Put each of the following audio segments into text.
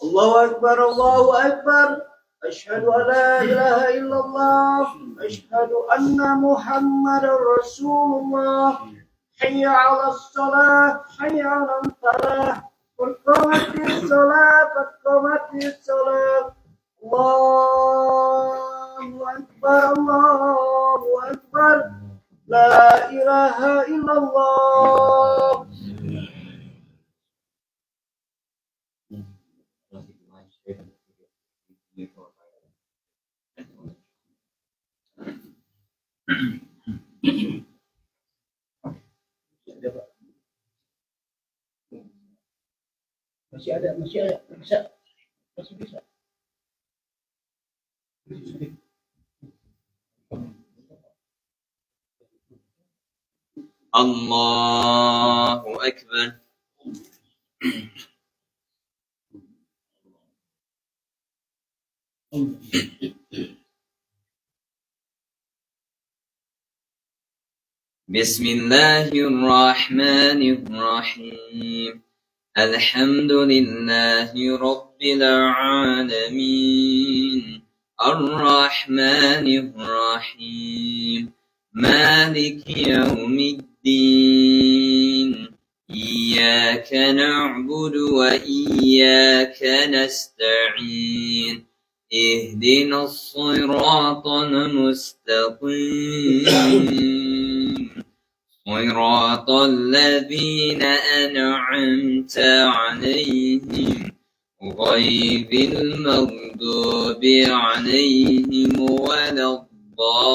الله أكبر الله أكبر أشهد أن لا إله إلا الله أشهد أن محمد رسول الله حي على الصلاة حي على الفلاح قد قامت الصلاة قد قامت الصلاة الله أكبر الله أكبر لا إله إلا الله. Masih ada, masih bisa. Allahu Akbar. Bismillahirrahmanirrahim. Alhamdulillahi Rabbil Alamin. Ar-Rahmanir-Rahim. Maliki Yawmiddin. Iyyaka na'budu wa iyyaka nasta'in. Ihdinas siratal mustaqim. صراط الذين أنعمت عليهم غير المغضوب عليهم ولا الضالين.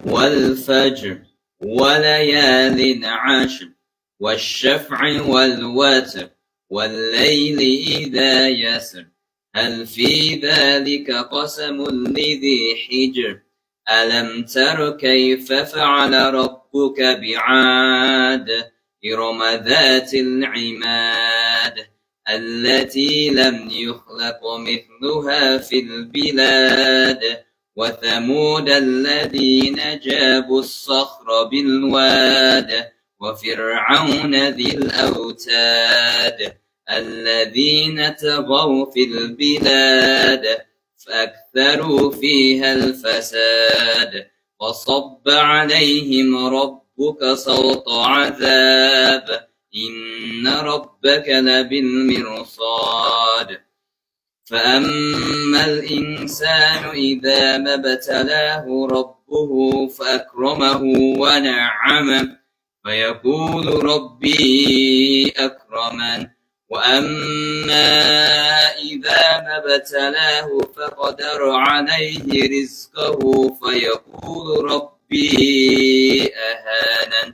والفجر وليال عشر والشفع والوتر والليل إذا يسر هل في ذلك قسم لذي حجر ألم تر كيف فعل ربك بعاد إرم ذات العماد التي لم يخلق مثلها في البلاد وثمود الذين جابوا الصخر بالواد وفرعون ذي الأوتاد الذين طغوا في البلاد فأكثروا فيها الفساد فصب عليهم ربك صوت عذاب إن ربك لبالمرصاد فأما الإنسان إذا ما ابتلاه ربه فأكرمه ونعمه فيقول ربي أكرمن وأما إذا ما ابتلاه فقدر عليه رزقه فيقول ربي أهانن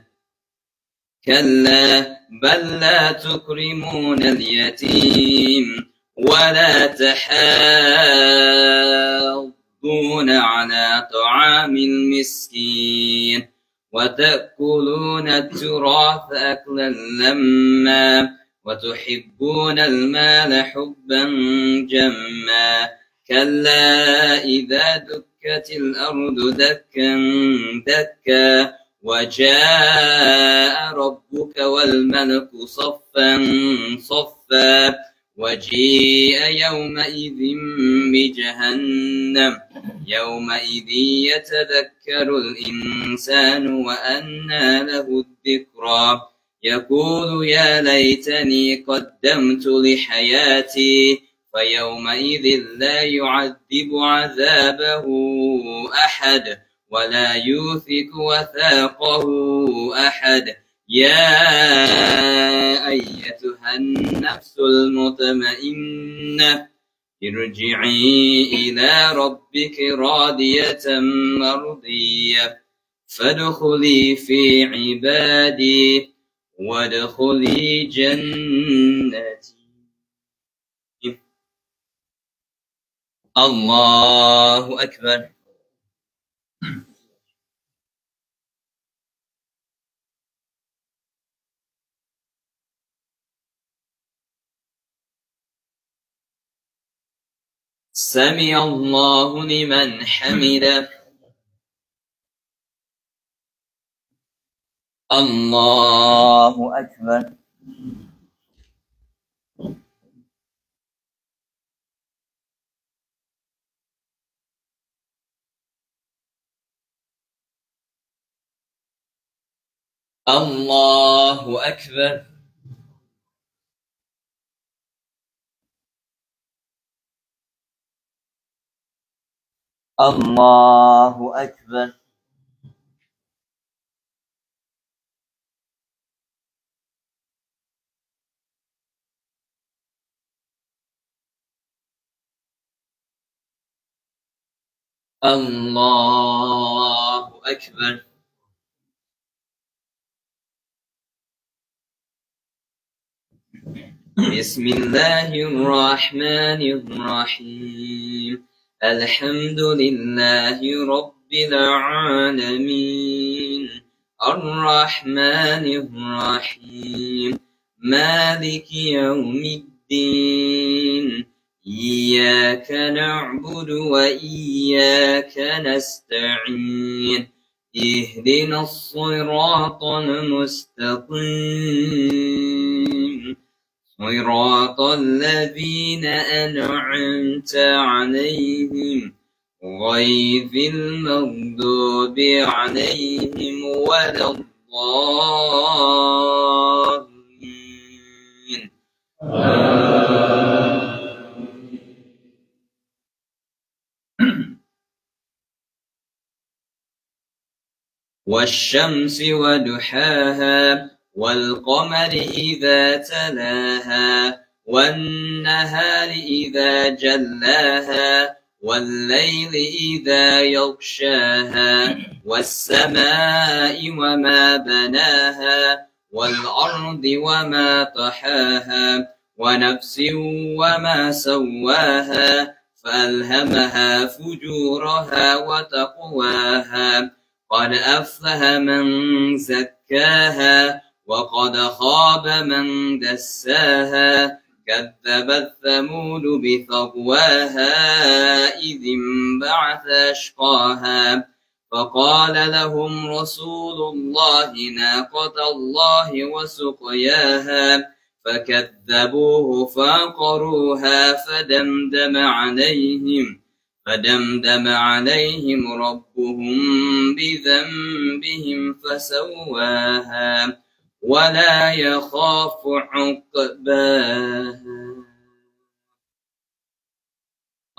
كلا بل لا تكرمون اليتيم ولا تحاضون على طعام المسكين وتأكلون التراث أكلا لما وتحبون المال حبا جما كلا إذا دكت الأرض دكا دكا وجاء ربك والملك صفا صفا وجيء يومئذ بجهنم يومئذ يتذكر الإنسان وأنى له الذكرى يقول يا ليتني قدمت لحياتي فيومئذ لا يعذب عذابه أحد ولا يوثق وثاقه أحد يا أيتها النفس المطمئنة ارجعي إلى ربك راضية مرضية فادخلي في عبادي وادخلي جنتي. الله أكبر. سمع الله لمن حمده. الله أكبر. الله أكبر. الله أكبر. الله أكبر. بسم الله الرحمن الرحيم الحمد لله رب العالمين الرحمن الرحيم مالك يوم الدين إياك نعبد وإياك نستعين اهدنا الصراط المستقيم صراط الذين أنعمت عليهم غير المغضوب عليهم ولا الضالين. والشمس وضحاها والقمر إذا تلاها والنهار إذا جلاها والليل إذا يغشاها والسماء وما بناها والأرض وما طحاها ونفس وما سواها فألهمها فجورها وتقواها قد أفلح من زكاها وقد خاب من دساها كذبت ثمود بطغواها إذ انبعث أشقاها فقال لهم رسول الله ناقة الله وسقياها فكذبوه فعقروها فدمدم عليهم ربهم بذنبهم فسواها ولا يخاف عقباها.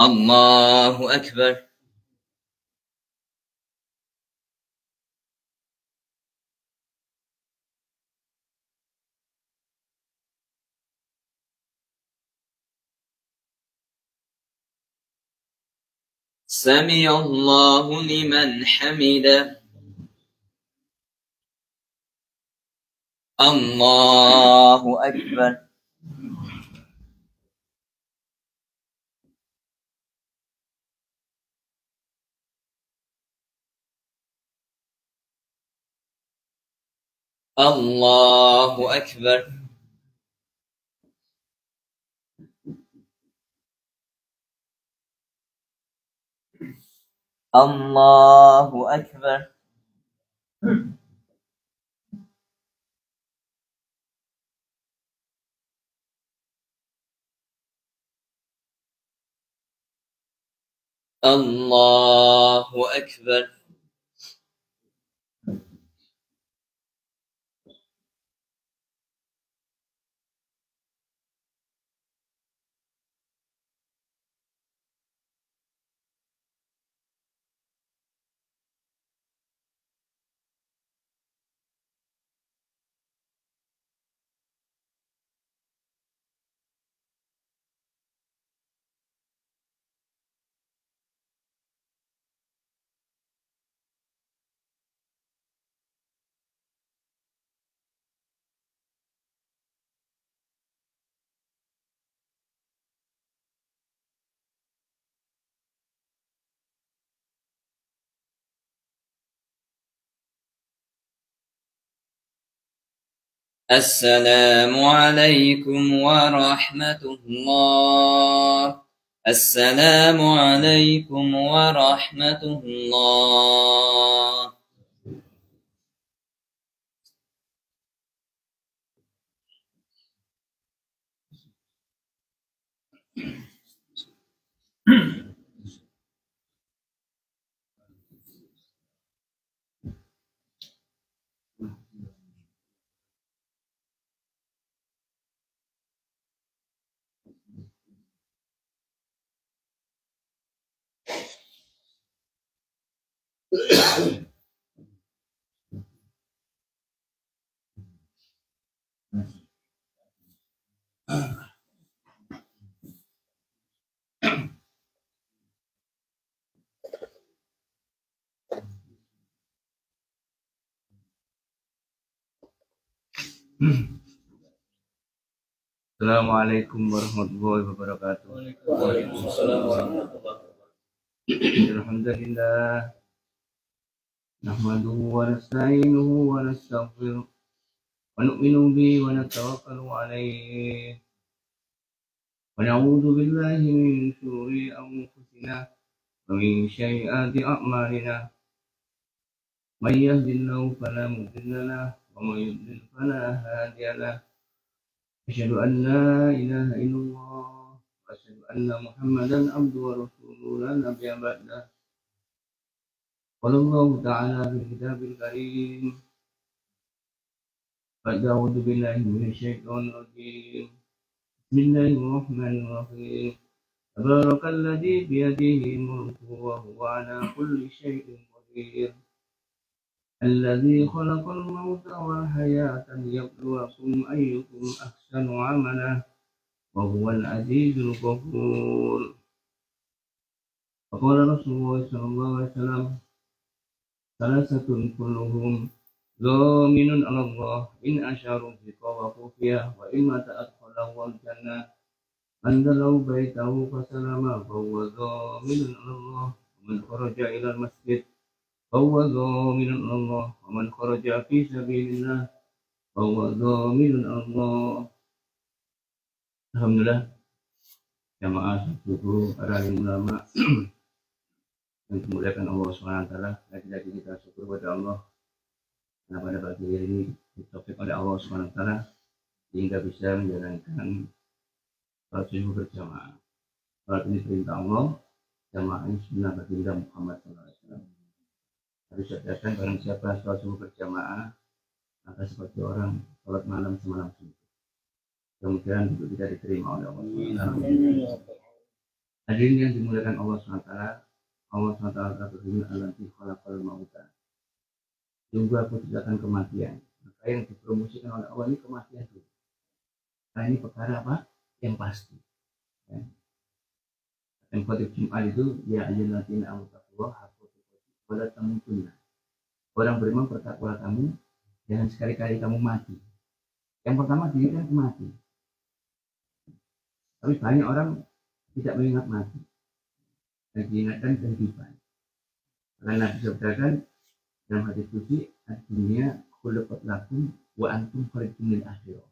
الله أكبر. سمع الله لمن حمده. الله أكبر. الله أكبر. الله أكبر. الله أكبر. السلام عليكم ورحمة الله. السلام عليكم ورحمة الله. Assalamualaikum warahmatullahi wabarakatuh. Waalaikumsalam warahmatullahi wabarakatuh. Alhamdulillah. Nahmaduhu wa nasta'inuhu wa nastaghfiruh wa nu'minu bihi wa natawakkalu alayhi. Wa na'udzu billahi min shururi anfusina wa min sayyiati a'malina. May yahdihillahu fala mudilla lahu wa may yudlil fala hadiya lahu. Asyhadu an la ilaha illallah wa asyhadu anna Muhammadan abduhu wa rasuluhu la nabiyya ba'dah. Qala Allah ta'ala fil kitabil karim. A'udzu billahi minasy syaithanir rajim. Bismillahirrahmanirrahim. Tabarakalladzi biyadihi mulku wa huwa 'ala kulli syai'in qadir. الذي خلق الموت والحياة ليبلوكم أيكم أحسن عملا وهو العزيز الغفور. وقال رسول الله صلى الله عليه وسلم ثلاثة كلهم ضامن على الله إن أشاروا بقوة خفية وإن مات أدخله الجنة من دلوا بيته فسلم فهو ضامن على الله ومن خرج إلى المسجد فهو ضامن على الله ومن خرج في سبيل الله فهو ضامن على الله. Alhamdulillah, jamaah suku para ulama yang dimuliakan Allah SWT. Lagi-lagi kita syukur kepada Allah karena pada pagi ini ditaufik oleh Allah SWT sehingga bisa menjalankan sholat subuh berjamaah. Sholat ini perintah Allah, jamaah ini sunnah baginda Muhammad SAW. Harus datang barang siapa sholat subuh berjamaah maka seperti orang sholat malam semalam suntuk. Kemudian itu tidak diterima oleh Allah SWT. Hadirin yang dimuliakan Allah SWT, Allah SWT berfirman allati khalaqal mauta. Sungguh aku ciptakan kematian. Maka yang dipromosikan oleh Allah ini kematian dulu. Nah ini perkara apa? Yang pasti. Ya. Yang khotib Jum'at itu ya ayyuhalladzina amanu taqullaha pada tamutunna. Orang beriman bertakwalah kamu, jangan sekali-kali kamu mati. Yang pertama diingatkan mati. Tapi banyak orang tidak mengingat mati. Dan diingatkan kehidupan. Karena disebutkan dalam hadis qudsi, ad-dunya khuliqat lakum wa antum kharijun min akhirah.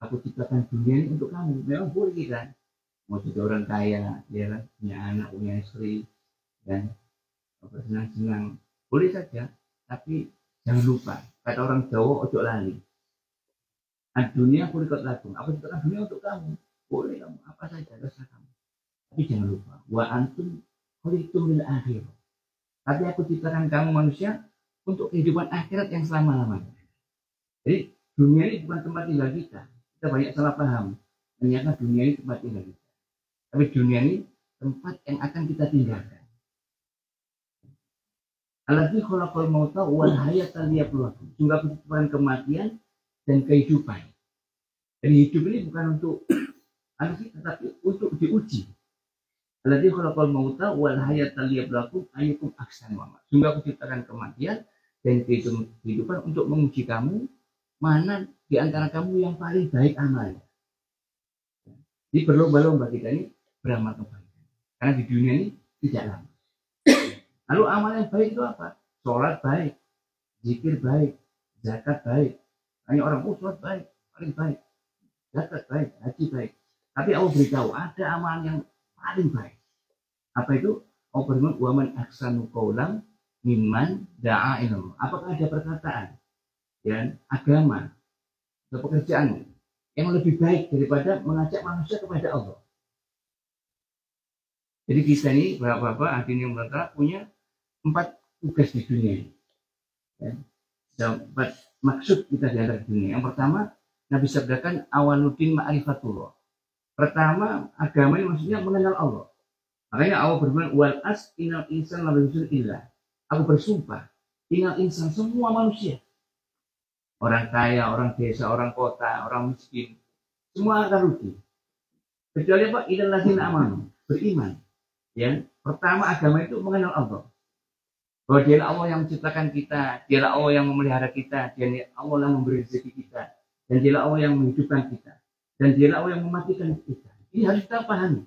Aku ciptakan dunia ini untuk kamu. Memang boleh kan? Mau jadi orang kaya, ya kan? Punya anak, punya istri, dan bersenang-senang boleh saja, tapi jangan lupa kata orang Jawa ojo lali. Dunia kulikat lakum, aku ciptakan dunia untuk kamu, boleh kamu apa saja terserah kamu. Tapi jangan lupa, wa antum khuliqtum lil akhirah. Tapi aku ciptakan kamu manusia untuk kehidupan akhirat yang selama-lamanya. Jadi dunia ini bukan tempat tinggal kita. Kita banyak salah paham. Ternyata dunia ini tempat tinggal kita. Tapi dunia ini tempat yang akan kita tinggalkan. Alladzi khalaqal mauta wal hayata liyabluwakum. Sungguh aku ciptakan kematian dan kehidupan. Jadi hidup ini bukan untuk tetapi untuk diuji. Alladzi khalaqal mauta wal hayata liyabluwakum ayyukum ahsanu amala. Sungguh aku ciptakan kematian dan kehidupan untuk menguji kamu, mana di antara kamu yang paling baik amalnya. Jadi berlomba-lomba kita ini beramal kebaikan. Karena di dunia ini tidak lama. Lalu amal yang baik itu apa? Sholat baik, zikir baik, zakat baik. Hanya orang sholat baik, paling baik, zakat baik, haji baik. Tapi Allah beritahu ada amal yang paling baik. Apa itu? Allah berfirman, "Wa man ahsanu qawlan mimman da'a ila Allah." Apakah ada perkataan dan agama atau pekerjaan yang lebih baik daripada mengajak manusia kepada Allah? Jadi kita ini bapak-bapak hadirin yang berkata punya 4 tugas di dunia ini. Ya. 4 maksud kita di antara dunia. Yang pertama, Nabi sabdakan awaluddin ma'rifatullah. Pertama, agama ini maksudnya mengenal Allah. Makanya Allah berfirman wal as innal insan la yusul illah. Aku bersumpah, innal insan semua manusia. Orang kaya, orang desa, orang kota, orang miskin, semua akan rugi. Kecuali apa? Illal ladzina amanu, beriman. Ya, pertama agama itu mengenal Allah. Bahwa dialah Allah yang menciptakan kita, dialah Allah yang memelihara kita, dialah Allah yang memberi rezeki kita, dan dialah Allah yang menghidupkan kita, dan dialah Allah yang mematikan kita. Ini harus kita pahami.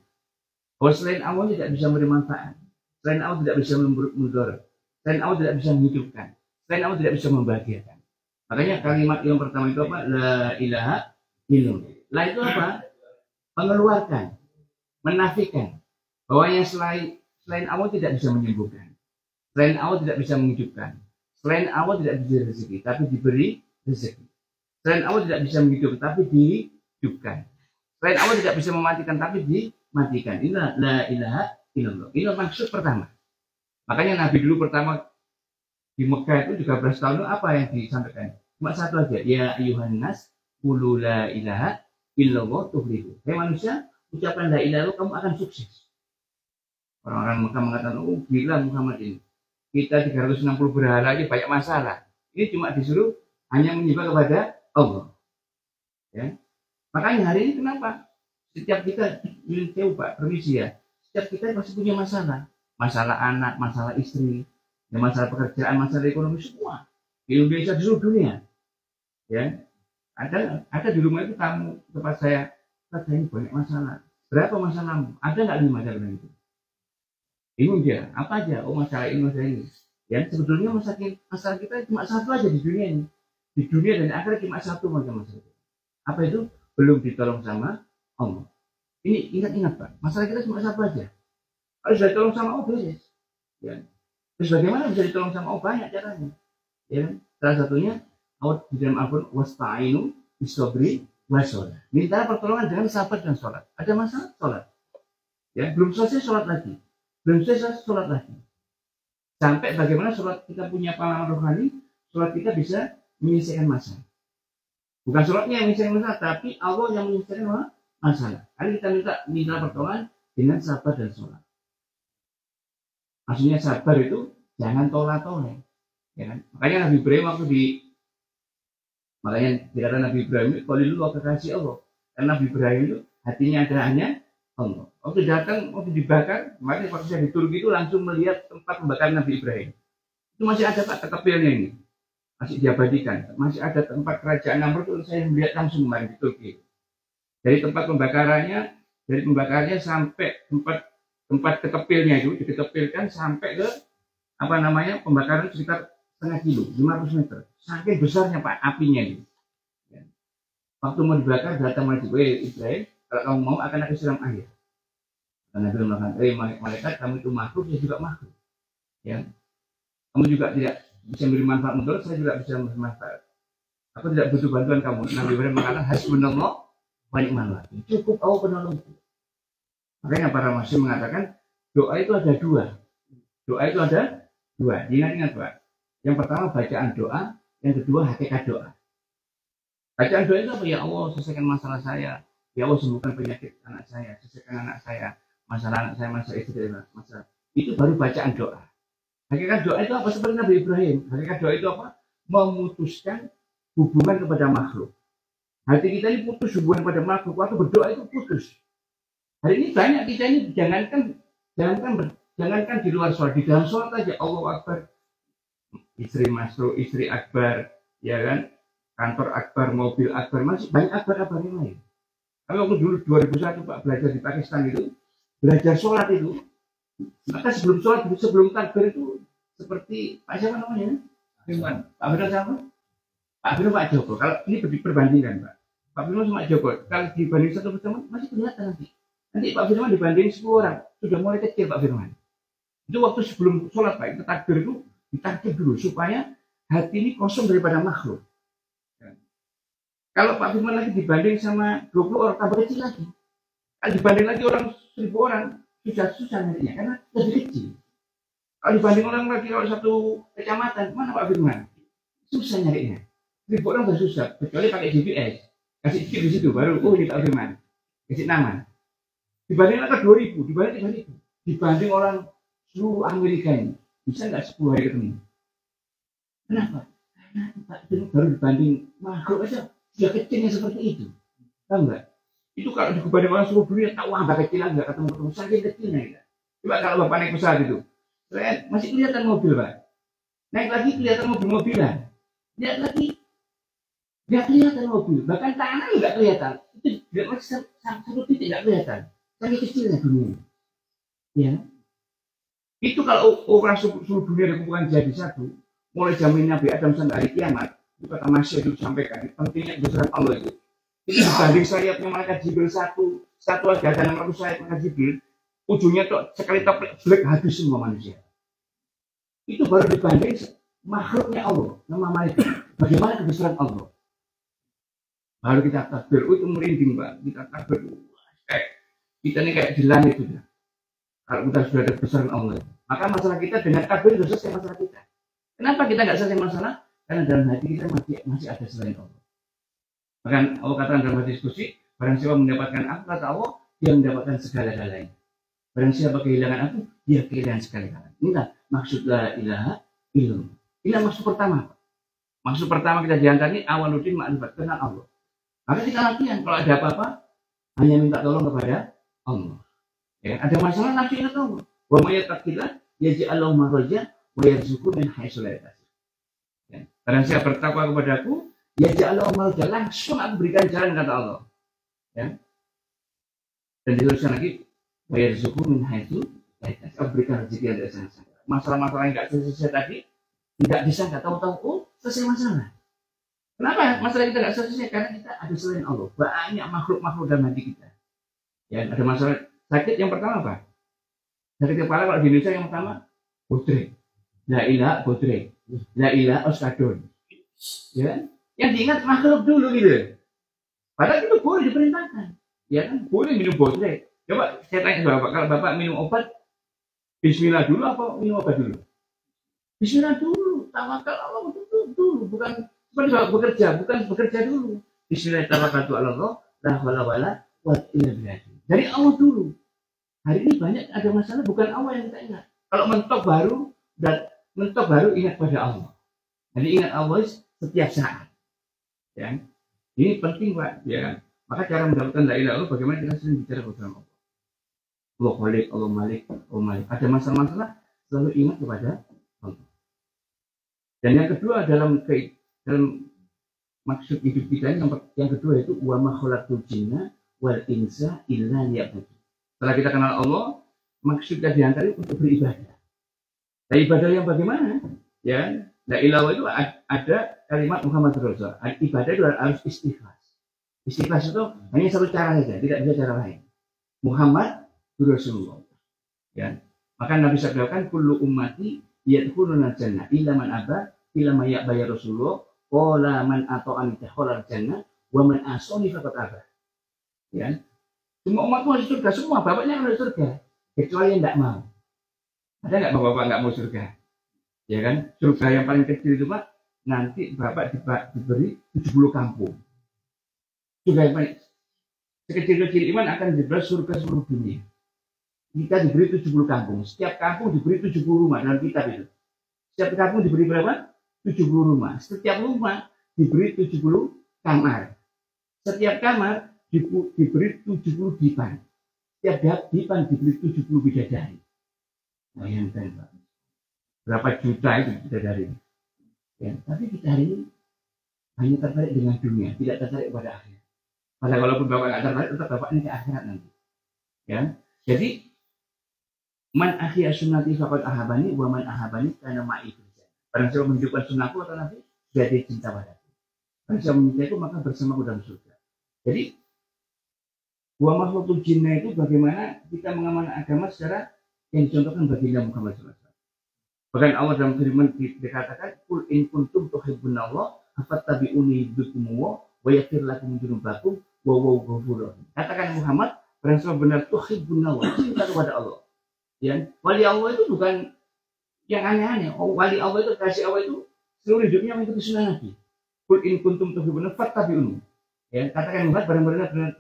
Bahwa selain Allah tidak bisa memberi manfaat, selain Allah tidak bisa mudarat, selain Allah tidak bisa menghidupkan, selain Allah tidak bisa membahagiakan. Makanya kalimat yang pertama itu apa? La ilaha illallah. La itu apa? Mengeluarkan, menafikan bahwa yang selain Allah tidak bisa menyembuhkan. Selain Allah tidak bisa menghidupkan. Selain Allah tidak bisa rezeki, tapi diberi rezeki. Selain Allah tidak bisa menghidupkan, tapi dihidupkan. Selain Allah tidak bisa mematikan, tapi dimatikan. Inilah la ilaha illallah. Ini maksud pertama. Makanya Nabi dulu pertama di Mekah itu 13 tahun itu apa yang disampaikan? Cuma satu aja. Ya ayuhan nas, qulu la ilaha illallah tuflihu. Hai manusia, ucapan la ilaha illallah kamu akan sukses. Orang-orang Mekah mengatakan, oh gila Muhammad ini. Kita 360 berhala aja banyak masalah. Ini cuma disuruh hanya menyembah kepada Allah. Ya. Makanya hari ini kenapa? Setiap kita, Pak, permisi ya. Setiap kita pasti punya masalah. Masalah anak, masalah istri, ya, masalah pekerjaan, masalah ekonomi, semua. Di Indonesia, di seluruh dunia. Ya. Ada di rumah itu tamu tempat saya ini banyak masalah. Berapa masalahmu? Ada nggak di masalah itu? Bingung dia, apa aja? Oh masalah ini, masalah ini. Ya sebetulnya masalah kita cuma satu aja di dunia ini. Di dunia dan akhirat cuma satu masalah. Apa itu? Belum ditolong sama Allah. Ini ingat Pak, masalah kita cuma satu aja. Kalau sudah ditolong sama Allah, beres. Ya. Terus bagaimana bisa ditolong sama Allah? Banyak caranya. Ya. Salah satunya, Allah di dalam Al-Quran, wasta'inu bisobri wasolah. Minta pertolongan dengan sabar dan sholat. Ada masalah? Sholat. Ya, belum selesai sholat lagi. Belum selesai sholat lagi. Sampai bagaimana sholat kita punya pengalaman rohani, sholat kita bisa menyelesaikan masalah. Bukan sholatnya yang menyelesaikan masalah, tapi Allah yang menyelesaikan masalah. Hari kita minta pertolongan dengan sabar dan sholat. Maksudnya sabar itu jangan tolak-tolak. Ya kan? Makanya Nabi Ibrahim makanya dikatakan Nabi Ibrahim itu kalau dulu kekasih Allah. Karena Nabi Ibrahim itu hatinya ada hanya Allah. Waktu datang, waktu dibakar, kemarin waktu saya di Turki itu langsung melihat tempat pembakaran Nabi Ibrahim. Itu masih ada Pak ketepilnya ini. Masih diabadikan. Masih ada tempat kerajaan Namrud itu saya melihat langsung kemarin di Turki. Dari tempat pembakarannya sampai tempat ketepilnya itu diketepilkan sampai ke pembakaran sekitar setengah kilo, 500 meter. Saking besarnya Pak apinya itu. Ya. Waktu mau dibakar datang Ibrahim, kalau kamu mau akan aku siram air. Karena belum melakukan malaikat, kamu itu makhluk, saya juga makhluk. Ya. Kamu juga tidak bisa memberi manfaat mudarat, saya juga bisa memberi manfaat. Aku tidak butuh bantuan kamu. Nabi Ibrahim mengatakan hasbunallah wa ni'mal wakil. Cukup Allah penolongku. Makanya para muslim mengatakan doa itu ada dua. Doa itu ada dua. Ingat-ingat Pak. Yang pertama bacaan doa, yang kedua hakikat doa. Bacaan doa itu apa? Ya Allah, selesaikan masalah saya. Ya Allah, sembuhkan penyakit anak saya, selesaikan anak saya, masalah anak saya, masalah istri, masalah. Itu baru bacaan doa. Hakikat doa itu apa? Seperti Nabi Ibrahim. Hakikat doa itu apa? Memutuskan hubungan kepada makhluk. Hati kita ini putus hubungan pada makhluk. Waktu berdoa itu putus. Hari ini banyak kita ini jangankan di luar sholat, di dalam sholat aja Allahu Akbar, istri masuk, istri akbar, ya kan, kantor akbar, mobil akbar, masih banyak akbar-akbar yang lain. Kalau waktu dulu 2001 Pak belajar di Pakistan itu, belajar sholat itu, maka sebelum sholat, sebelum takbir itu seperti Pak siapa namanya? Pak Firman siapa? Pak Firman Pak Joko. Kalau ini perbandingan Pak Firman sama Pak Joko, kalau dibanding satu pertemuan masih kelihatan nanti. Nanti Pak Firman dibanding 10 orang, sudah mulai kecil Pak Firman. Itu waktu sebelum sholat Pak, itu takbir itu ditakbir dulu supaya hati ini kosong daripada makhluk. Kalau Pak Firman lagi dibanding sama 20 orang tambah kecil lagi. Kalau dibanding lagi orang 1000 orang susah nyarinya karena lebih kecil. Kalau dibanding orang lagi kalau satu kecamatan, mana Pak Firman? Susah nyarinya. 1000 orang sudah susah, kecuali pakai GPS. Kasih chip di situ baru, oh ini Pak Firman. Kasih nama. Dibanding lagi 2000, dibanding 3000. Dibanding orang seluruh Amerika ini, bisa nggak 10 hari ketemu? Kenapa? Karena Pak Firman baru dibanding makhluk aja. Sudah kecilnya seperti itu, tahu nggak? Itu kalau dibanding orang seluruh dunia, tahu tambah kecil nggak ketemu saking kecilnya ya. Coba kalau Bapak naik pesawat itu, masih kelihatan mobil Pak. Naik lagi kelihatan mobil-mobilan, lihat lagi, nggak kelihatan mobil, bahkan tanah nggak kelihatan. Itu nggak masih satu titik nggak kelihatan, saking kecilnya dunia. Ya, itu kalau orang seluruh dunia dikumpulkan jadi satu, mulai zaman Nabi Adam sampai hari kiamat. Itu kata Masya itu disampaikan, pentingnya kebesaran Allah itu. Itu dibanding sayapnya malaikat Jibril satu aja ada 600 sayap malaikat Jibril, ujungnya tuh sekali taplek jelek habis semua manusia. Itu baru dibanding makhluknya Allah, nama malaikat. Bagaimana kebesaran Allah? Baru kita takbir, itu merinding Pak. Kita takbir, kita ini kayak di langit sudah. Kalau kita sudah ada kebesaran Allah, maka masalah kita dengan takbir sudah selesai masalah kita. Kenapa kita nggak selesai masalah? Karena dalam hati kita masih ada selain Allah. Bahkan Allah katakan dalam hadis qudsi, barang siapa mendapatkan aku, kata Allah, dia mendapatkan segala-galanya. Barang siapa kehilangan aku, dia kehilangan segala-galanya. Inilah maksud la ilaha illallah. Inilah maksud pertama. Maksud pertama kita diantar ini awaluddin ma'rifat, kenal Allah. Maka kita latihan, kalau ada apa-apa, hanya minta tolong kepada Allah. Ya, ada masalah nafsu ingat Allah. Wa may yattaqillah yaj'al lahu makhraja wa yarzuqhu min haitsu la yahtasib. Karena siapa bertakwa kepadaku, ya ja'allahu makhraja, langsung aku berikan jalan, kata Allah. Ya. Dan dituliskan lagi, wa yarzuqhu min haitsu la yahtasib. Aku berikan rezeki yang tidak disangka. Masalah-masalah yang tidak selesai tadi, tidak disangka, tahu-tahu, oh selesai masalah. Kenapa masalah kita tidak selesai? Karena kita ada selain Allah. Banyak makhluk-makhluk dalam hati kita. Ya, ada masalah sakit yang pertama apa? Sakit kepala kalau di Indonesia yang pertama, bodrek. La ilaha bodrek. La ilaha oskadon. Ya, yang diingat makhluk dulu gitu. Padahal itu boleh diperintahkan. Ya kan, boleh minum bodrek. Coba saya tanya Bapak, kalau Bapak minum obat, bismillah dulu apa minum obat dulu? Bismillah dulu, tawakal Allah dulu, bukan bekerja dulu. Bismillah tawakkaltu ala Allah, la haula wala quwwata illa billah. Dari Allah dulu. Hari ini banyak ada masalah, bukan Allah yang kita ingat. Kalau mentok baru ingat pada Allah. Jadi ingat Allah setiap saat. Ya. Ini penting Pak. Ya. Maka cara mendapatkan la ilaha illallah, bagaimana kita sering bicara kepada Allah. Allah Khalik, Allah Malik, Allah Malik. Ada masalah-masalah, selalu ingat kepada Allah. Dan yang kedua dalam maksud hidup kita ini, yang kedua itu wa ma khalaqtul jinna wal insa illa liya'budun. Setelah kita kenal Allah, maksud kita diantara untuk beribadah. Nah, ibadah yang bagaimana? Ya, la ilaha itu ada kalimat Muhammad Rasulullah. Ibadah itu harus istighfar. Istighfar itu hanya satu cara saja, tidak bisa cara lain. Muhammad Rasulullah. Ya, maka Nabi sabdakan kullu ummati yadkhuluna jannah illa man aba illa may ya'ba Rasulullah qala man ata'ani dakhala jannah wa man asani faqad aba. Ya. Semua umat masuk surga, semua bapaknya masuk surga, kecuali yang tidak mau. Ada nggak bapak nggak mau surga? Ya kan? Surga yang paling kecil itu Pak, nanti bapak diberi 70 kampung. Surga yang paling sekecil-kecil iman akan diberi surga seluruh dunia. Kita diberi 70 kampung. Setiap kampung diberi 70 rumah dalam kitab itu. Setiap kampung diberi berapa? 70 rumah. Setiap rumah diberi 70 kamar. Setiap kamar diberi 70 dipan. Setiap dipan diberi 70 bidadari. Bayangkan Pak. Berapa juta itu bidadari. Ya, tapi kita hari ini hanya tertarik dengan dunia, tidak tertarik pada akhirat. Padahal walaupun bapak nggak tertarik, tetap bapak ini ke akhirat nanti. Ya, jadi man akhir sunnati faqad ahabani wa man ahabani kana ma'i. Barang siapa menunjukkan sunnahku atau nanti dia cinta padaku. Barang siapa mencintaiku maka bersamaku dalam surga. Jadi wa makhlukul jinna itu bagaimana kita mengamalkan agama secara yang dicontohkan baginda Muhammad SAW. Bahkan Allah dalam firman dikatakan qul in kuntum tuhibbunallah fattabi'uni yuhibbukumullah wa yaghfir lakum dzunubakum wa huwa ghafurur rahim. Katakan Muhammad, barang siapa benar tuhibbunallah, cinta kepada Allah. Ya, wali Allah itu bukan yang aneh-aneh. Wali Allah itu, kasih Allah itu seluruh hidupnya mengikuti sunnah Nabi. Qul in kuntum tuhibbunallah fattabi'uni. Ya, katakan Muhammad, barang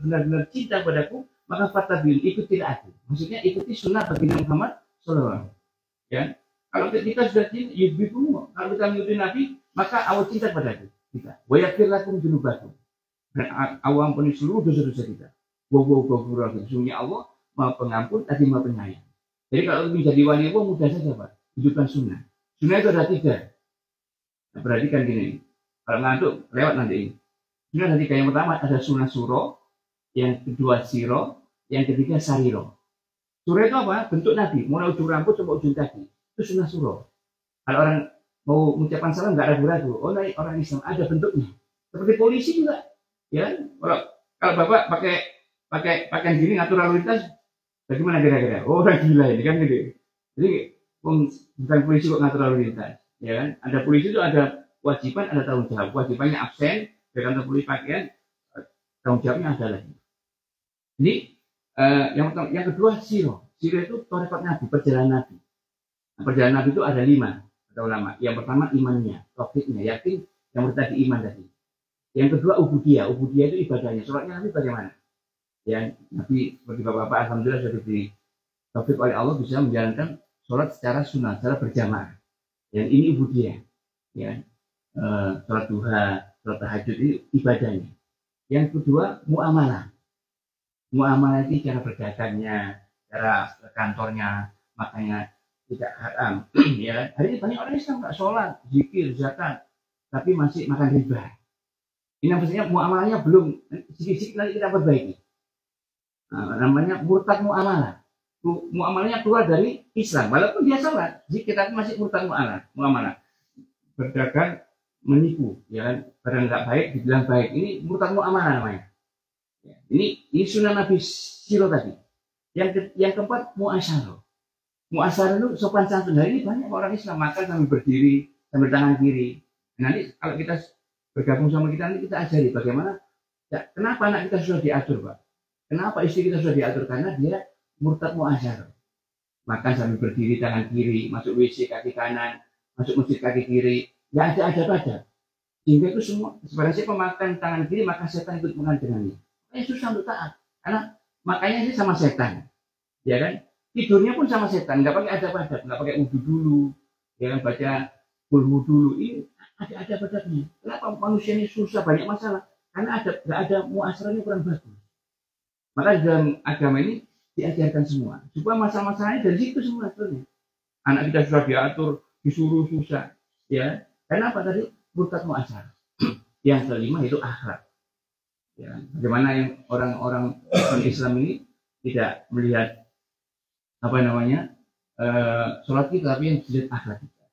benar-benar cinta padaku, maka fattabi'uni, ikutilah aku. Maksudnya ikuti sunnah baginda Muhammad sallallahu alaihi wasallam. Ya. Kalau kita sudah cinta, yuhibbukumullah. Kalau kita mengikuti Nabi, maka Allah cinta pada kita. Wa yaghfir lakum dzunubakum. Dan Allah ampuni seluruh dosa-dosa kita. Wa huwa ghafurur rahim. Sesungguhnya Allah Maha Pengampun, lagi Maha Penyayang. Jadi kalau menjadi wali Allah mudah saja Pak. Hidupkan sunnah. Sunnah itu ada 3. Nah, perhatikan gini. Kalau ngantuk lewat nanti ini. Sunnah ada 3. Yang pertama ada sunnah suro, yang kedua siro, yang ketiga sariro. Suro itu apa? Bentuk Nabi. Mulai ujung rambut sampai ujung kaki. Itu sunnah suro. Kalau orang mau mengucapkan salam nggak ragu-ragu. Oh, orang Islam ada bentuknya. Seperti polisi juga, ya. Kalau bapak pakai pakaian gini ngatur lalu lintas, bagaimana kira-kira? Oh, orang gila ini kan gitu. Jadi bukan polisi kok ngatur lalu lintas, ya kan? Ada polisi itu ada kewajiban, ada tanggung jawab. Kewajibannya absen, di kantor polisi pakaian, tanggung jawabnya ada lagi. Ini yang kedua siro. Siro itu tarekat Nabi, perjalanan Nabi. Nah, perjalanan Nabi itu ada 5 kata ulama. Yang pertama imannya, tauhidnya, yakin yang tadi iman tadi. Yang kedua ubudiyah. Ubudiyah itu ibadahnya. Sholatnya Nabi bagaimana? Ya, Nabi seperti bapak-bapak alhamdulillah sudah diberi taufik oleh Allah bisa menjalankan sholat secara sunnah, secara berjamaah. Yang ini ubudiyah. Ya, sholat duha, sholat tahajud ini ibadahnya. Yang kedua muamalah. Muamalah itu cara berdagangnya, cara kantornya, makanya tidak haram. Ya, hari ini banyak orang Islam nggak sholat, zikir, zakat, tapi masih makan riba. Ini maksudnya muamalahnya belum, sedikit nanti kita perbaiki. Nah, namanya murtad muamalah. Muamalahnya keluar dari Islam, walaupun dia sholat, zikir tapi masih murtad muamalah. Berdagang menipu, ya kan? Barang nggak baik dibilang baik. Ini murtad muamalah namanya. Ya, ini sunnah Nabi siro tadi. Yang keempat muasyarah. Muasyarah itu sopan santun. Nah, ini banyak orang Islam makan sambil berdiri, sambil tangan kiri. Nanti kalau kita bergabung sama kita, nanti kita ajari bagaimana. Ya, kenapa anak kita sudah diatur, Pak? Kenapa istri kita sudah diatur? Karena dia murtad muasyarah. Makan sambil berdiri, tangan kiri, masuk WC kaki kanan, masuk masjid kaki kiri. Nggak ada adab-adab. Sehingga itu semua, sebenarnya siapa makan tangan kiri, maka setan ikut makan dengannya. Susah untuk taat. Karena makanya sih sama setan. Ya kan? Tidurnya pun sama setan, nggak pakai adab-adab, nggak pakai wudu dulu, ya kan, baca kulhu dulu. Ini ada adab-adabnya. Kenapa manusia ini susah, banyak masalah? Karena nggak ada muasyarahnya kurang bagus. Maka dalam agama ini diajarkan semua. Supaya masalah-masalahnya dari situ semua sebenarnya. Anak kita sudah diatur, disuruh susah, ya. Karena apa tadi? Murtad muasyarah. Yang kelima itu akhlak. Ya, bagaimana yang orang-orang Islam ini tidak melihat apa namanya sholat kita, tapi yang dilihat akhlak kita.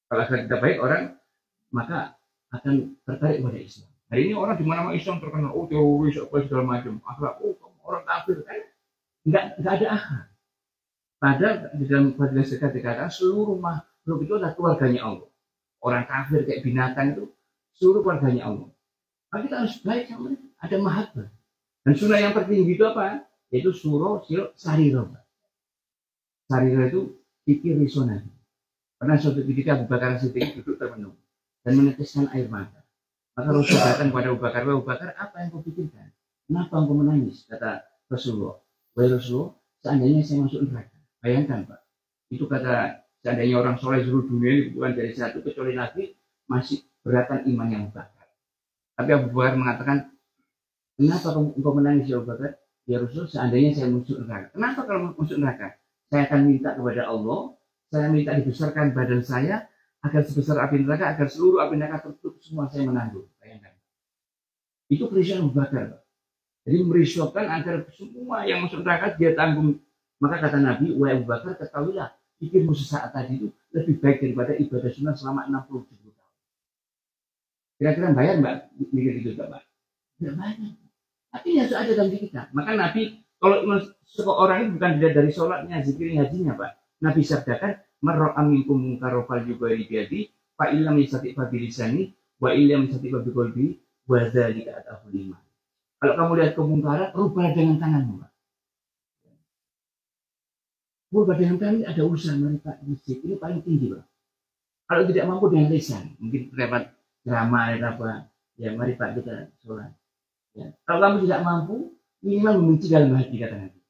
Kalau akhlak kita baik, orang maka akan tertarik pada Islam. Hari ini orang di mana-mana Islam terkenal, oh teroris apa segala macam, akhlak, oh orang kafir, kan nggak ada akhlak. Padahal di dalam hadis dikatakan seluruh makhluk itu adalah keluarganya Allah. Orang kafir kayak binatang itu seluruh keluarganya Allah. Maka kita harus baik sama mereka, ada mahabbah. Dan sunnah yang tertinggi itu apa? Yaitu suro sariro. Sariro itu pikir risonasi. Pernah suatu ketika Abu Bakar Siddiq duduk termenung dan meneteskan air mata. Maka Rasul datang kepada Abu Bakar, apa yang kau pikirkan? Kenapa engkau menangis? Kata Rasulullah. Wahai Rasulullah, seandainya saya masuk neraka. Bayangkan Pak, itu kata seandainya orang soleh seluruh dunia ini bukan dari satu kecuali Nabi, masih beratan iman yang Abu Bakar. Tapi Abu Bakar mengatakan, kenapa engkau menangis ya Abu Bakar? Ya Rasul, seandainya saya masuk neraka. Kenapa kalau masuk neraka? Saya akan minta kepada Allah, saya minta dibesarkan badan saya agar sebesar api neraka, agar seluruh api neraka tertutup semua saya menanggung. Bayangkan. Itu kerisauan Abu Bakar, Pak. Jadi merisaukan agar semua yang masuk neraka dia tanggung. Maka kata Nabi, wahai Abu Bakar, ketahuilah, pikirmu sesaat tadi itu lebih baik daripada ibadah sunnah selama 67 tahun. Kira-kira bayar Mbak mikir itu Pak? Tidak banyak. Tapi ya sudah ada dalam diri kita. Maka Nabi, kalau seorang itu bukan dilihat dari sholatnya, zikirnya, hajinya Pak. Nabi sabdakan, marra aminkum mungkarofal juga jadi, fa illam yastati fa bilisani, wa illam yastati fa biqalbi, wa dzalika ataful iman. Kalau kamu lihat kemungkaran, rubah dengan tanganmu, Pak. Rubah dengan tangan ada urusan mereka masjid ini paling tinggi, Pak. Kalau tidak mampu dengan lisan, mungkin lewat drama apa, ya mari Pak kita sholat. Ya. Kalau kamu tidak mampu, minimal membenci dalam hati kata Nabi.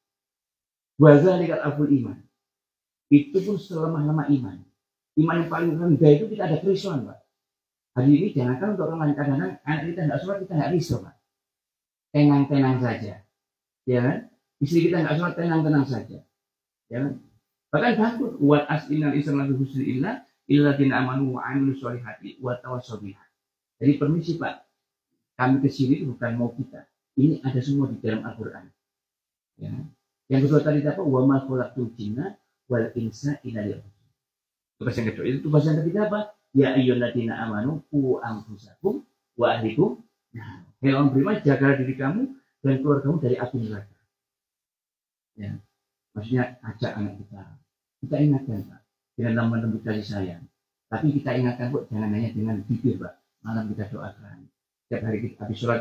Wa dzalika ataful iman. Itu pun selemah-lemah iman. Iman yang paling rendah itu kita ada kerisauan, Pak. Hari ini jangankan untuk orang lain, kadang-kadang anak kita tidak sholat, kita tidak risau, Pak. Tenang-tenang saja. Ya kan? Istri kita tidak sholat, tenang-tenang saja. Ya kan? Bahkan bangkrut. Wa as'inal islam lafi husni illa dina amanu wa amilu sholihati wa tawassaw biha. Jadi permisi, Pak. Kami kesini itu bukan mau kita. Ini ada semua di dalam Al-Quran. Ya. Yang kedua tadi apa? Wa ma khalaqtul jinna wal insa illa liya'budun. Tugas yang kedua itu tugas yang ketiga apa? Ya ayyuhalladzina amanu qu anfusakum wa ahlikum. Nah, hai orang beriman, jaga diri kamu dan keluargamu dari api neraka. Ya. Maksudnya ajak anak kita. Kita ingatkan Pak, dengan lembut kasih sayang. Tapi kita ingatkan Pak, jangan hanya dengan bibir Pak. Malam kita doakan. Setiap hari kita habis sholat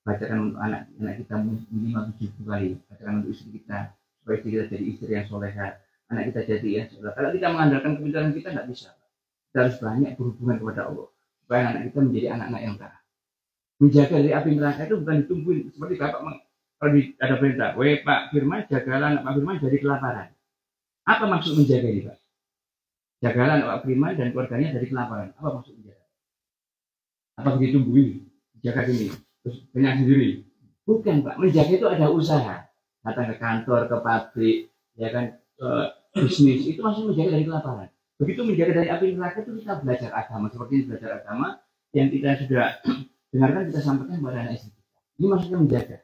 bacakan untuk anak kita minimal 7 kali. Bacakan untuk istri kita supaya istri kita jadi istri yang soleha. Anak kita jadi ya. Kalau kita mengandalkan kepintaran kita nggak bisa. Kita harus banyak berhubungan kepada Allah supaya anak kita menjadi anak-anak yang taat. Menjaga dari api neraka itu bukan ditungguin seperti Bapak kalau ada perintah, weh Pak Firman jagalah anak Pak Firman dari kelaparan. Apa maksud menjaga ini Pak? Jagalah anak Pak Firman dan keluarganya dari kelaparan. Apa maksud menjaga? Apa ditungguin? Jaga sini, terus banyak sendiri? Bukan Pak. Menjaga itu ada usaha. Datang ke kantor, ke pabrik, ya kan? Bisnis itu masih menjaga dari kelaparan. Begitu menjaga dari api neraka itu kita belajar agama seperti belajar agama yang kita sudah dengarkan kita sampaikan kepada anak istri kita. Ini maksudnya menjaga.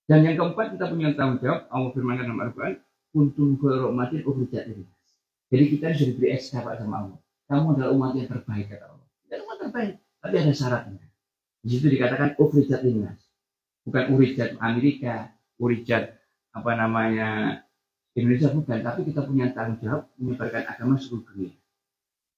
Dan yang keempat kita punya tanggung jawab. Allah firmankan dalam Al-Quran, kuntum khairu ummatin ukhrijat linnas. Jadi kita sudah diberi SK Pak sama Allah. Kamu adalah umat yang terbaik kata Allah. Tidak umat terbaik, tapi ada syaratnya. Di situ dikatakan ukhrijat linnas. Bukan ukhrijat Amerika, ukhrijat apa namanya Indonesia bukan, tapi kita punya tanggung jawab menyebarkan agama seluruh dunia.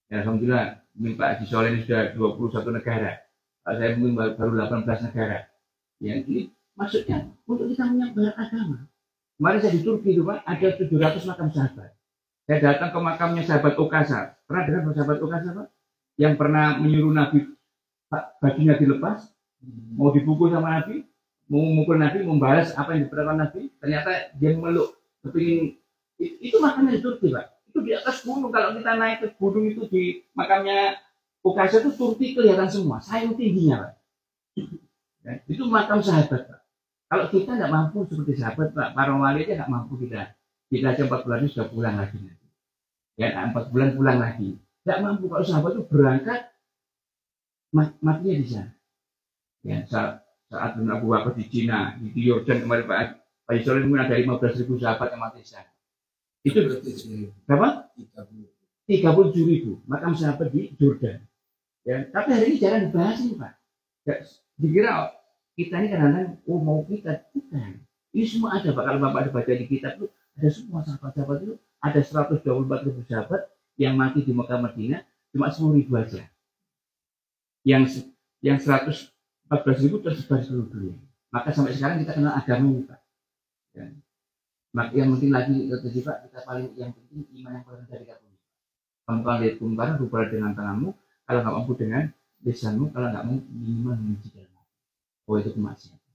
Ya, alhamdulillah, mungkin Pak Haji Soleh ini sudah 21 negara. Saya mungkin baru 18 negara. Ya, ini maksudnya untuk kita menyebar agama. Kemarin saya di Turki itu Pak, ada 700 makam sahabat. Saya datang ke makamnya sahabat Okasa. Pernah dengar sahabat Okasa Pak? Yang pernah menyuruh Nabi bajunya dilepas, mau dipukul sama Nabi, mau memukul Nabi, membalas apa yang diperintahkan Nabi. Ternyata dia meluk. Kepingin, itu makamnya di Turki Pak. Itu di atas gunung. Kalau kita naik ke gunung itu di makamnya Okasa itu Turki kelihatan semua. Sayang tingginya Pak. Ya, itu makam sahabat Pak. Kalau kita nggak mampu seperti sahabat Pak, para wali aja nggak mampu kita aja 4 bulan ini sudah pulang lagi. Ya 4 bulan pulang lagi. Nggak mampu. Kalau sahabat itu berangkat matinya di sana. Ya saat Abu Bakar di Cina, di Yordan kemarin Pak Yusril mungkin ada 15.000 sahabat yang mati di sana. Itu berapa? 37.000 makam sahabat di Jordan. Ya, tapi hari ini jarang dibahas ini Pak. Ya, dikira kita ini kadang-kadang mau kita bukan. Ini semua ada Pak. Kalau Bapak baca di kitab itu ada semua sahabat-sahabat itu ada 124.000 sahabat yang mati di Mekah Madinah cuma 10.000 aja. Yang 114.000 tersebar di seluruh dunia. Maka sampai sekarang kita kenal agama ini Pak. Ya. Maka yang penting lagi tadi Pak, kita paling yang penting iman yang paling dari kamu. Kamu kalau lihat kumpulan berbuat dengan tanganmu, kalau nggak mampu dengan lisanmu, kalau nggak mau minimal menguji dalam hati. Oh itu kemaksiatan.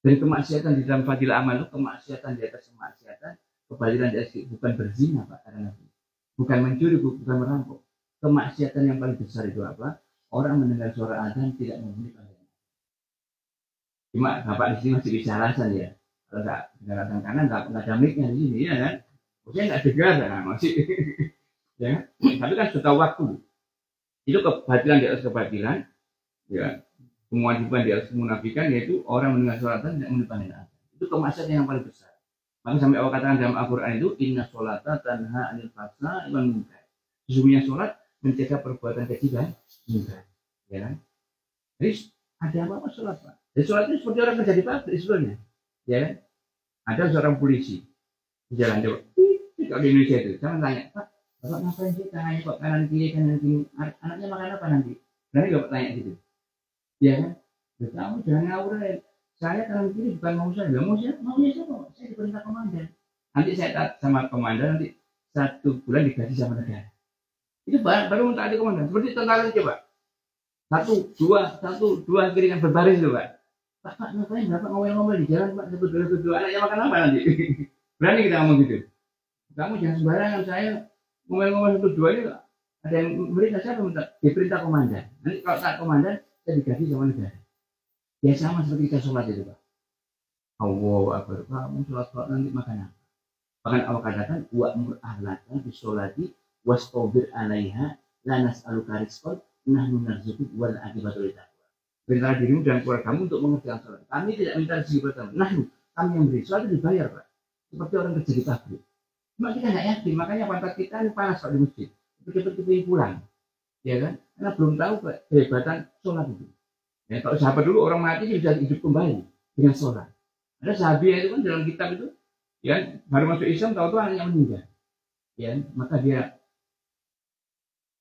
Dan kemaksiatan di dalam fadilah amal itu kemaksiatan di atas kemaksiatan, kebalikan di atas bukan berzina Pak, karena bukan mencuri, bukan merampok. Kemaksiatan yang paling besar itu apa? Orang mendengar suara azan tidak memenuhi panggilan. Cuma Bapak di sini masih bisa alasan ya. Kalau nggak dengar azan karena nggak ada mic-nya di sini ya kan? Maksudnya nggak dengar, nah, masih. Ya, tapi kan sudah waktu. Itu kebatilan di atas kebatilan, ya. Kewajiban di atas kemunafikan yaitu orang mendengar suara azan tidak memenuhi panggilan. Itu kemaksiatan yang paling besar. Maka sampai Allah katakan dalam Al-Quran itu inna sholata tanha anil fahsya'i wal munkar. Sesungguhnya sholat mencegah perbuatan keji dan munkar, ya kan? Jadi ada apa sholat Pak? Jadi sholat itu seperti orang kerja di pabrik sebetulnya, ya kan? Ada seorang polisi di jalan Jawa, kalau di Indonesia itu, jangan tanya Pak, Bapak ngapain sih tangannya kok kanan kiri, anaknya makan apa nanti? Nanti Bapak tanya gitu, ya kan? Kamu jangan ngawur, saya kanan kiri bukan mau saya, maunya siapa? Saya diperintah komandan. Nanti saya taat sama komandan, nanti 1 bulan digaji sama negara. Itu baru mentaati komandan. Seperti tentara coba. 1, 2 kiri kan berbaris itu Pak. Pak ngapain Bapak ngomel-ngomel di jalan Pak? 1, 2 anaknya makan apa nanti? Berani kita ngomong gitu. Kamu jangan sembarangan, saya ngomel-ngomel 1, 2 ini ada yang merintah siapa minta? Diperintah komandan. Nanti kalau taat komandan saya digaji sama negara. Ya sama seperti kita sholat itu Pak. Allahu Akbar. Kamu sholat nanti makan apa? Bahkan Allah katakan wa'mur ahlaka bisolati wastobir alaiha lanas alukarizkon nahnu narzuquk wal akibatu litaqwa. Perintah dirimu dan keluargamu untuk mengerjakan sholat. Kami tidak minta rezeki pertama. Nahnu, kami yang beri. Sholat itu dibayar Pak. Seperti orang kerja di pabrik. Cuma kita nggak yakin. Makanya pantat kita ini panas Pak di masjid. Cepat-cepat pulang. Ya kan? Karena belum tahu Pak, kehebatan sholat itu. Ya, kalau sahabat dulu orang mati bisa hidup kembali dengan sholat. Ada sahabat itu kan dalam kitab itu, ya baru masuk Islam tahu-tahu anaknya meninggal. Ya, maka dia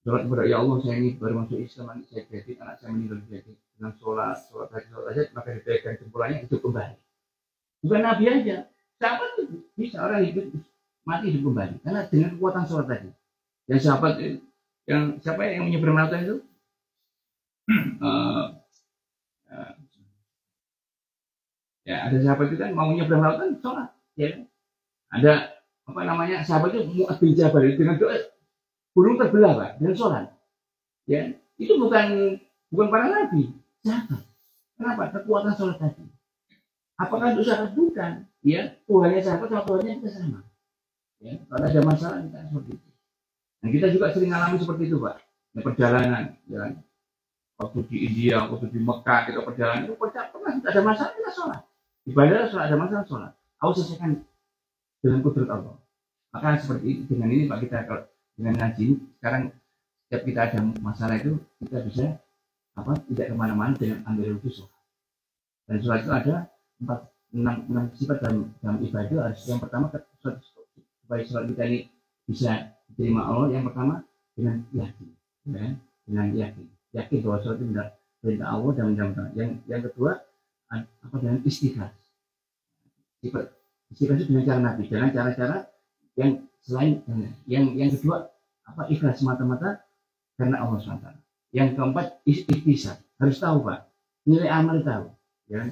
sholat kepada ya Allah, saya ini baru masuk Islam, nanti saya jadi anak saya meninggal jadi dengan sholat aja, maka diberikan jempulannya hidup kembali. Bukan Nabi aja, sahabat itu bisa orang hidup mati hidup kembali karena dengan kekuatan sholat tadi. Yang sahabat yang siapa yang menyeberang lautan itu? Ya ada sahabat itu kan mau nyebrang lautan sholat, ya. Ada apa namanya sahabat itu Mu'adz bin Jabal dengan doa gunung terbelah Pak dengan sholat, ya itu bukan para nabi, sahabat. Kenapa? Kekuatan sholat tadi. Apakah itu sahabat? Bukan, ya Tuhannya sahabat sama Tuhannya kita sama, ya kalau ada masalah kita seperti itu. Dan kita juga sering alami seperti itu Pak, ya, perjalanan, ya. Waktu di India, waktu di Mekah kita perjalanan itu pernah ada masalah kita sholat. Ibadah sholat, ada masalah sholat. Aku selesaikan dengan kudrat Allah. Maka seperti itu dengan ini Pak kita kalau dengan ngaji sekarang setiap kita ada masalah itu kita bisa tidak kemana-mana dengan ambil wudhu sholat. Dan sholat itu ada 6 sifat dalam ibadah. Harus yang pertama supaya sholat kita ini bisa diterima Allah. Yang pertama dengan yakin, ya, dengan yakin bahwa sholat itu benar perintah Allah dan menjalankan. Yang kedua dengan istighfar. Istighfar itu dengan cara Nabi, dengan cara-cara yang selain yang kedua ikhlas semata-mata karena Allah SWT. Yang keempat ikhtisab, harus tahu Pak, nilai amal tahu, ya.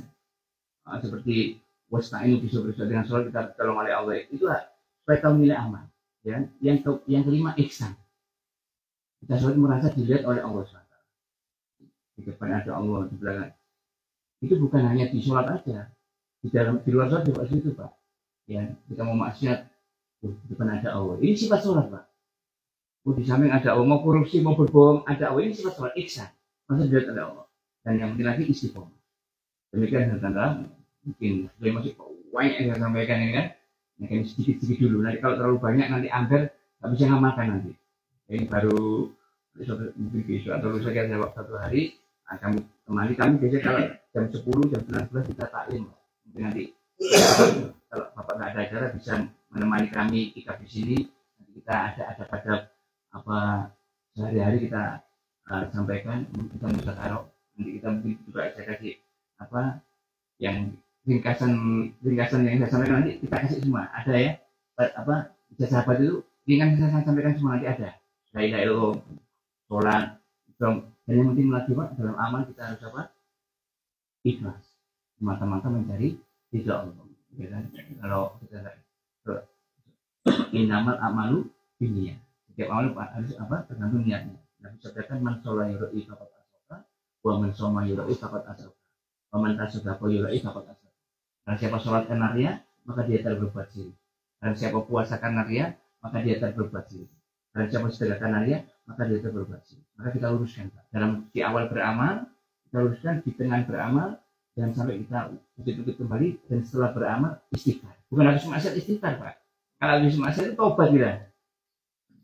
Seperti wasta'inu bisobri dengan sholat kita tolong oleh Allah, itulah supaya tahu nilai amal, ya. Yang kelima ihsan, kita sholat merasa dilihat oleh Allah SWT. Di depan ada Allah, di belakang. Itu bukan hanya di sholat aja, di luar sholat juga itu Pak, ya. Kita mau maksiat, di depan ada Allah, ini sifat sholat Pak. Di samping ada Allah, mau korupsi, mau berbohong, ada Allah, ini sifat sholat ihsan, masa dilihat ada Allah. Dan yang penting lagi istiqomah. Demikian tanda mungkin saya masih banyak yang saya sampaikan ini kan, mungkin sedikit dulu. Nanti kalau terlalu banyak nanti angker nggak bisa ngamalkan nanti. Ini baru mungkin besok atau lusa kita jawab 1 hari. Kami temani kami biasanya kalau jam 10, jam 19 kita taklim. Mungkin nanti kalau Bapak nggak ada acara bisa menemani kami di sini. Nanti kita ada pada sehari-hari kita sampaikan, kita musyawarah. Nanti kita mungkin juga ada kasih yang ringkasan yang saya sampaikan nanti kita kasih semua, ada ya, apa sahabat itu ringan saya sampaikan semua nanti ada. La ilaha illallah, sholat, dan yang penting lagi Pak, dalam amal kita harus apa? Ikhlas, semata-mata mencari ridha Allah. Ya kan? Kalau kita inamal amalu binniyat, setiap amal harus apa? Tergantung niatnya. Nabi sabdakan man sholat yuroi faqad asoka, wa man shoma yuroi faqad asoka, wa man tasaddaqa yuroi faqad asoka. Dan siapa sholat karena riya, maka dia berbuat syirik. Dan siapa puasa karena riya, maka dia berbuat syirik. Dan siapa sedekah karena riya, maka dia berbuat syirik. Maka kita luruskan Pak. Di awal beramal, kita luruskan, di tengah beramal, dan sampai kita bukit-bukit kembali, dan setelah beramal istighfar. Bukan habis maksiat istighfar Pak. Kalau habis maksiat itu tobat kita.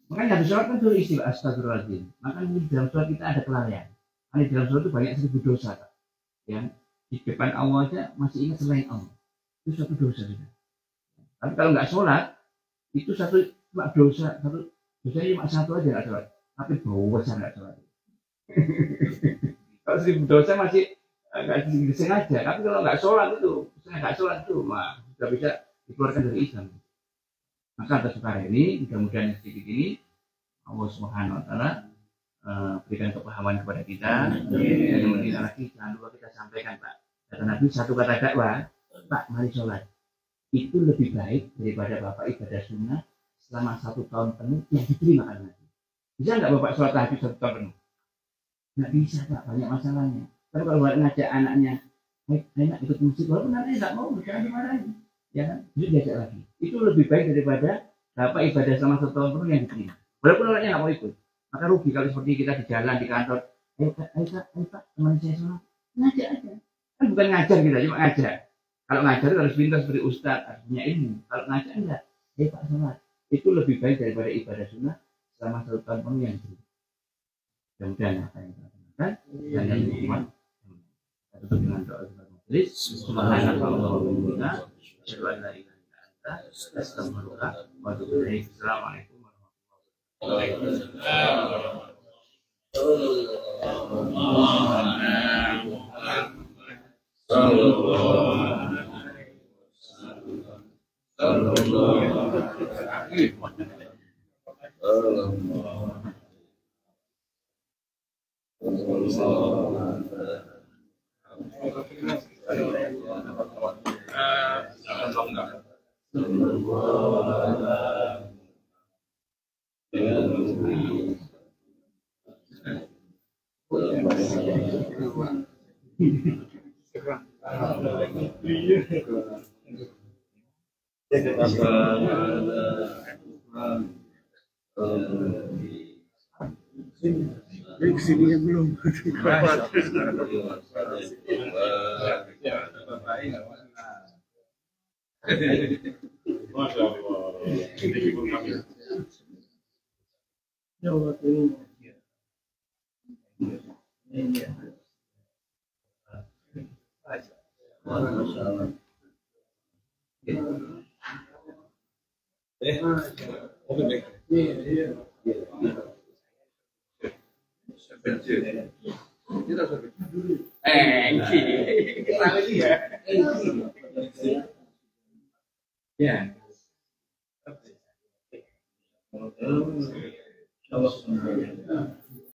Makanya habis sholat kan dulu istighfar, astagfirullahaladzim. Makanya di dalam sholat kita ada kelalaian. Karena di dalam sholat itu banyak 1000 dosa Pak. Ya, di depan Allah aja masih ingat selain Allah, itu satu dosa juga. Tapi kalau nggak sholat, itu cuma dosa cuma satu aja nggak sholat, tapi dosa nggak sholat. Kalau 1000 dosa masih nggak disengaja, tapi kalau nggak sholat itu, mah sudah bisa dikeluarkan dari Islam. Maka atas perkara ini, mudah-mudahan sedikit ini Allah Subhanahu Wa Taala berikan kepahaman kepada kita. Dan kemudian lagi jangan lupa kita sampaikan Pak, kata Nabi satu kata dakwah, Pak mari sholat itu lebih baik daripada Bapak ibadah sunnah selama 1 tahun penuh yang diterima oleh Nabi. Bisa nggak Bapak sholat tahajud 1 tahun penuh? Nggak bisa Pak, banyak masalahnya. Tapi kalau Bapak ngajak anaknya, enak ikut musik, walaupun nanti nggak mau, jangan dimarahin, ya kan? Itu diajak lagi. Itu lebih baik daripada Bapak ibadah selama 1 tahun penuh yang diterima. Walaupun orangnya nggak mau ikut. Maka rugi kalau seperti kita di jalan, di kantor, ayo Pak, teman saya sholat, ngajak aja. Kan bukan ngajar kita, cuma ngajak. Kalau ngajar itu harus pintar seperti ustadz, harus punya ilmu. Kalau ngajak enggak, ayo Pak sholat. Itu lebih baik daripada ibadah sunnah selama 1 tahun penuh yang dulu. Kemudian apa yang kita lakukan, dan yang iman, kita tutup dengan doa majelis. Subhanallah wa bihamdihi, asyhadu an la ilaha illa anta, astaghfiruka wa atubu ilaik. Assalamualaikum. Kesini belum. Ya.